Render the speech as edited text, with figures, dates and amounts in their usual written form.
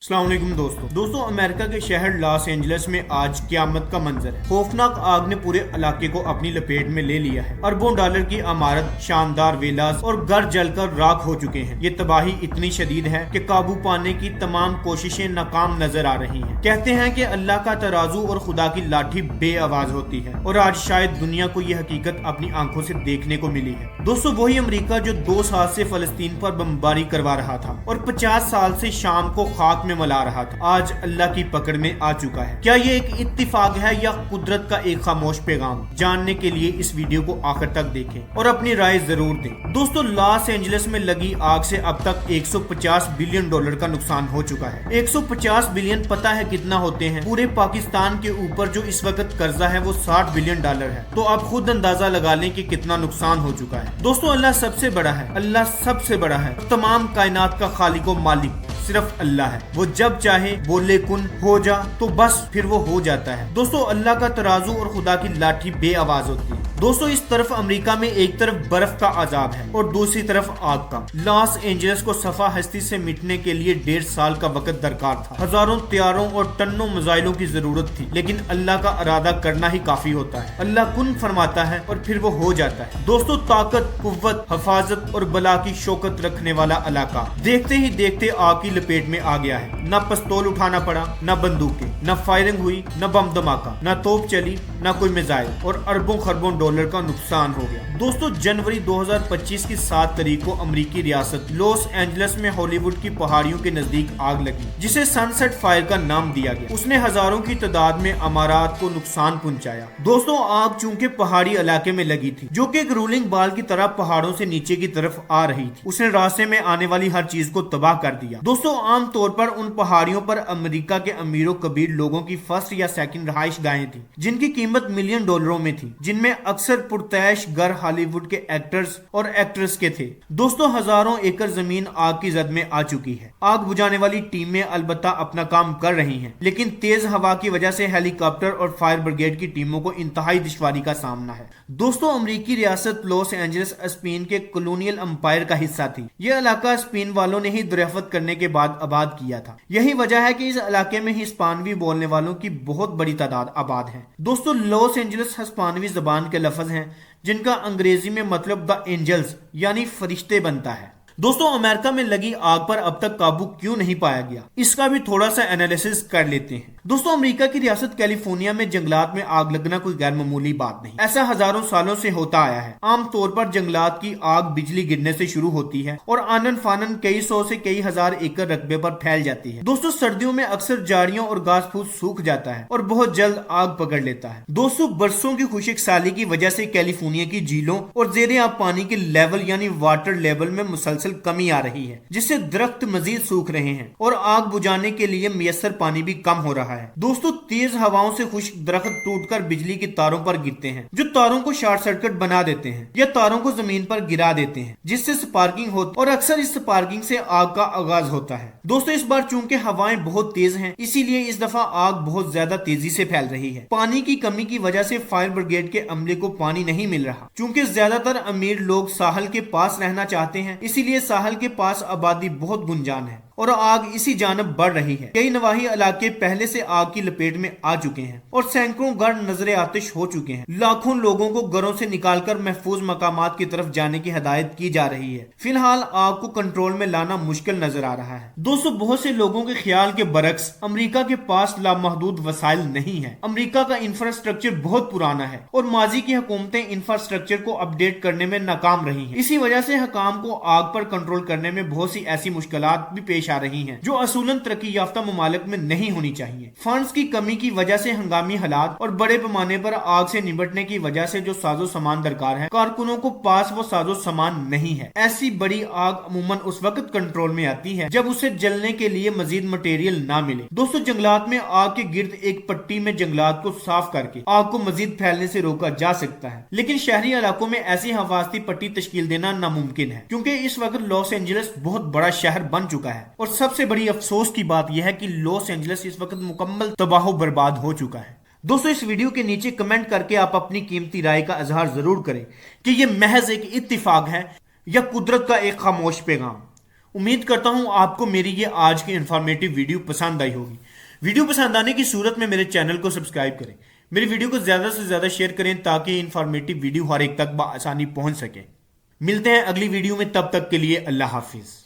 अस्सलाम वालेकुम दोस्तों अमेरिका के शहर लॉस एंजलिस में आज क़यामत का मंजर है। खौफनाक आग ने पूरे इलाके को अपनी लपेट में ले लिया है। अरबों डॉलर की इमारत, शानदार विलास और घर जलकर राख हो चुके हैं। ये तबाही इतनी शदीद है कि काबू पाने की तमाम कोशिशें नाकाम नजर आ रही हैं। कहते हैं कि अल्लाह का तराजू और खुदा की लाठी बेआवाज होती है और आज शायद दुनिया को ये हकीकत अपनी आंखों से देखने को मिली है। दोस्तों वही अमेरिका जो 2 साल से फलस्तीन पर बमबारी करवा रहा था और 50 साल से शाम को खाक में मला रहा था, आज अल्लाह की पकड़ में आ चुका है। क्या ये एक इत्तिफाक है या कुदरत का एक खामोश पैगाम? जानने के लिए इस वीडियो को आखिर तक देखें और अपनी राय जरूर दें। दोस्तों लॉस एंजलिस में लगी आग से अब तक 150 बिलियन डॉलर का नुकसान हो चुका है। 150 बिलियन पता है कितना होते हैं? पूरे पाकिस्तान के ऊपर जो इस वक्त कर्जा है वो 60 बिलियन डॉलर है। तो आप खुद अंदाजा लगा लें कि कितना नुकसान हो चुका है। दोस्तों अल्लाह सबसे बड़ा है, अल्लाह सबसे बड़ा है। तमाम कायनात का खालिक व मालिक सिर्फ अल्लाह है। वो जब चाहे बोले कुन हो जा तो बस फिर वो हो जाता है। दोस्तों अल्लाह का तराजू और खुदा की लाठी बेआवाज होती है। दोस्तों इस तरफ अमेरिका में एक तरफ बर्फ का अजाब है और दूसरी तरफ आग का। लॉस एंजलिस को सफा हस्ती से मिटने के लिए 1.5 साल का वक्त दरकार था। हजारों तैयारों और टन्नों मिसाइलों की जरूरत थी, लेकिन अल्लाह का इरादा करना ही काफी होता है। अल्लाह कुन फरमाता है और फिर वो हो जाता है। दोस्तों ताकत, कुव्वत, हिफाजत और बला की शौकत रखने वाला इलाका देखते ही देखते आग की लपेट में आ गया है। न पिस्तौल उठाना पड़ा, न बंदूकें, न फायरिंग हुई, न बम धमाका, न तोप चली, न कोई मिसाइल और अरबों खरबों डॉलर का नुकसान हो गया। दोस्तों जनवरी 2025 की 7 तारीख को अमेरिकी रियासत लॉस एंजलिस में हॉलीवुड की पहाड़ियों के नजदीक आग लगी, जिसे सनसेट फायर का नाम दिया गया। उसने हजारों की तादाद में इमारत को नुकसान पहुंचाया। दोस्तों आग चूंकि पहाड़ी इलाके में लगी थी, जो कि एक रोलिंग बॉल की तरह पहाड़ों से नीचे की तरफ आ रही थी, उसने रास्ते में आने वाली हर चीज को तबाह कर दिया। दोस्तों आम तौर पर उन पहाड़ियों पर अमेरिका के अमीरों कबीर लोगों की फर्स्ट या सेकंड रहाइश गाहें थी, जिनकी कीमत मिलियन डॉलरों में थी, जिनमें अक्सर पुरतैश घर हॉलीवुड के एक्टर्स और एक्ट्रेस के थे। दोस्तों हजारों एकड़ जमीन आग की जद में आ चुकी है। आग बुझाने वाली टीमें अलबत्ता अपना काम कर रही हैं, लेकिन तेज हवा की वजह से हेलीकॉप्टर और फायर ब्रिगेड की टीमों को इंतहाई दुश्वारी का सामना है। दोस्तों अमेरिकी रियासत लॉस एंजलिस स्पेन के कॉलोनियल एम्पायर का हिस्सा थी। यह इलाका स्पेन वालों ने ही दरियाफ्त करने के बाद आबाद किया था। यही वजह है कि इस इलाके में हिस्पानवी बोलने वालों की बहुत बड़ी तादाद आबाद है। दोस्तों लॉस एंजलिस हिस्पानवी जबान के लफ्ज हैं जिनका अंग्रेजी में मतलब द एंजल्स यानी फरिश्ते बनता है। दोस्तों अमेरिका में लगी आग पर अब तक काबू क्यों नहीं पाया गया, इसका भी थोड़ा सा एनालिसिस कर लेते हैं। दोस्तों अमेरिका की रियासत कैलिफोर्निया में जंगलात में आग लगना कोई गैर मामूली बात नहीं। ऐसा हजारों सालों से होता आया है। आम तौर पर जंगलात की आग बिजली गिरने से शुरू होती है और आनन फानन कई सौ से कई हजार एकड़ रकबे पर फैल जाती है। दोस्तों सर्दियों में अक्सर झाड़ियों और घास फूस सूख जाता है और बहुत जल्द आग पकड़ लेता है। दोस्तों बरसों की खुशक साली की वजह से कैलिफोर्निया की झीलों और जेरे आब पानी के लेवल यानी वाटर लेवल में मुसलसल कमी आ रही है, जिससे दरख्त मजीद सूख रहे हैं और आग बुझाने के लिए मुयस्सर पानी भी कम हो रहा है। दोस्तों तेज हवाओं से खुश्क दरख्त टूटकर बिजली की तारों पर गिरते हैं, जो तारों को शॉर्ट सर्किट बना देते हैं या तारों को जमीन पर गिरा देते हैं, जिससे स्पार्किंग होती और अक्सर इस स्पार्किंग से आग का आगाज होता है। दोस्तों इस बार चूंकि हवाएं बहुत तेज हैं, इसीलिए इस दफा आग बहुत ज्यादा तेजी से फैल रही है। पानी की कमी की वजह से फायर ब्रिगेड के अमले को पानी नहीं मिल रहा। चूंकि ज्यादातर अमीर लोग साहल के पास रहना चाहते हैं, इसीलिए साहल के पास आबादी बहुत गुंजान है और आग इसी जानब बढ़ रही है। कई नवाही इलाके पहले से आग की लपेट में आ चुके हैं और सैकड़ों घर नजरे आतिश हो चुके हैं। लाखों लोगों को घरों से निकालकर महफूज मकामात की तरफ जाने की हिदायत की जा रही है। फिलहाल आग को कंट्रोल में लाना मुश्किल नजर आ रहा है। दोस्तों बहुत से लोगों के ख्याल के बरक्स अमेरिका के पास लामहदूद वसाइल नहीं है। अमेरिका का इंफ्रास्ट्रक्चर बहुत पुराना है और माजी की हुकूमतें इंफ्रास्ट्रक्चर को अपडेट करने में नाकाम रही हैं। इसी वजह से हुकाम को आग पर कंट्रोल करने में बहुत सी ऐसी मुश्किलात भी पेश आ रही हैं, जो असूलन तरक्की याफ्ता ममालिक में नहीं होनी चाहिए। फंड्स की कमी की वजह से हंगामी हालात और बड़े पैमाने पर आग से निपटने की वजह से जो साजो सामान दरकार है, कारकुनों को पास वो साजो सामान नहीं है। ऐसी बड़ी आग अमूमन उस वक्त कंट्रोल में आती है जब उसे जलने के लिए मजीद मटेरियल ना मिले। दोस्तों जंगलात में आग के गिर्द एक पट्टी में जंगलात को साफ करके आग को मजीद फैलने से रोका जा सकता है, लेकिन शहरी इलाकों में ऐसी हिफाजती पट्टी तश्कील देना नामुमकिन है, क्योंकि इस वक्त लॉस एंजलिस बहुत बड़ा शहर बन चुका है और सबसे बड़ी अफसोस की बात यह है कि लॉस एंजलिस इस वक्त मुकम्मल तबाह बर्बाद हो चुका है। दोस्तों इस वीडियो के नीचे कमेंट करके आप अपनी कीमती राय का इजहार जरूर करें कि यह महज एक इत्तिफाक है या कुदरत का एक खामोश पैगाम। امید کرتا ہوں آپ کو میری یہ آج کی انفارمیٹو ویڈیو پسند آئی ہوگی. ویڈیو پسند آنے کی صورت میں میرے چینل کو سبسکرائب کریں, میری ویڈیو کو زیادہ سے زیادہ شیئر کریں تاکہ انفارمیٹو ویڈیو ہر ایک تک بآسانی پہنچ سکے. ملتے ہیں اگلی ویڈیو میں, تب تک کے لیے اللہ حافظ.